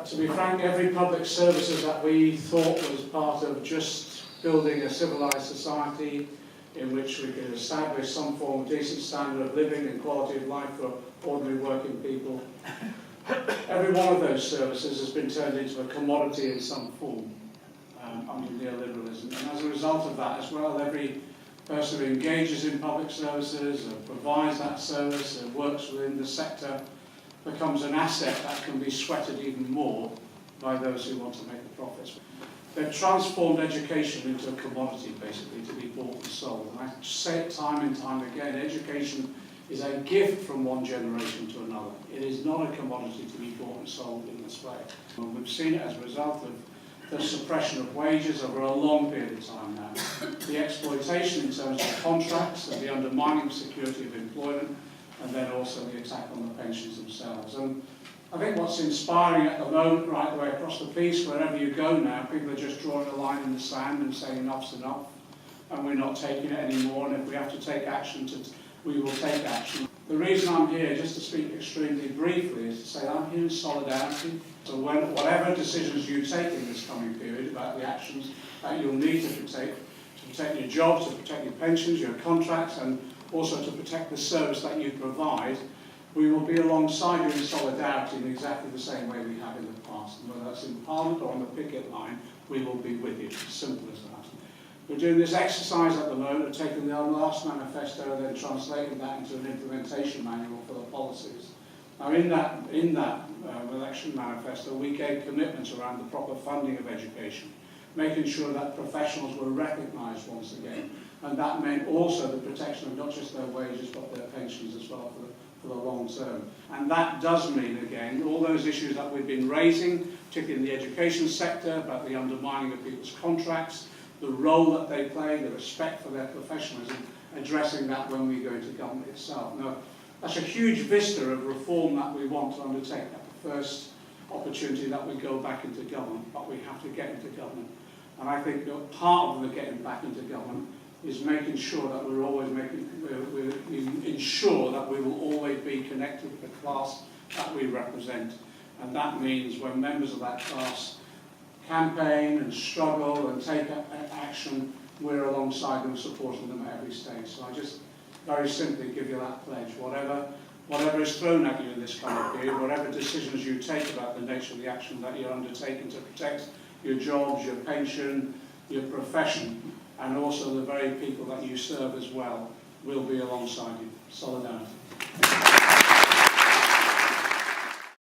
To be frank, every public services that we thought was part of just building a civilised society in which we could establish some form of decent standard of living and quality of life for ordinary working people, every one of those services has been turned into a commodity in some form under neoliberalism. And as a result of that as well, every person who engages in public services and provides that service and works within the sector becomes an asset that can be sweated even more by those who want to make the profits. They've transformed education into a commodity, basically, to be bought and sold. And I say it time and time again, education is a gift from one generation to another. It is not a commodity to be bought and sold in this way. And we've seen it as a result of the suppression of wages over a long period of time now. The exploitation in terms of contracts and the undermining of security of employment, and then also the attack on the pensions themselves. And I think what's inspiring at the moment, right the way across the piece, wherever you go now, people are just drawing a line in the sand and saying enough's enough, and we're not taking it anymore, and if we have to take action, we will take action. The reason I'm here, just to speak extremely briefly, is to say I'm here in solidarity. So whatever decisions you take in this coming period about the actions that you'll need to protect your jobs, to protect your pensions, your contracts, and also to protect the service that you provide, we will be alongside you in solidarity in exactly the same way we have in the past. And whether that's in Parliament or on the picket line, we will be with you. It's as simple as that. We're doing this exercise at the moment of taking the last manifesto and then translating that into an implementation manual for the policies. Now in that election manifesto, we gave commitments around the proper funding of education, making sure that professionals were recognised once again. And that meant also the protection of not just their wages but their pensions as well for the long term. And that does mean, again, all those issues that we've been raising, particularly in the education sector, about the undermining of people's contracts, the role that they play, the respect for their professionalism, addressing that when we go into government itself. Now, that's a huge vista of reform that we want to undertake at the first opportunity that we go back into government, but we have to get into government. And I think that part of the getting back into government is making sure that we ensure that we will always be connected with the class that we represent. And that means when members of that class campaign and struggle and take action, we're alongside them, supporting them at every stage. So I just very simply give you that pledge. Whatever is thrown at you in this kind of period, whatever decisions you take about the nature of the action that you're undertaking to protect your jobs, your pension, your profession, and also the very people that you serve as well, will be alongside you. Solidarity.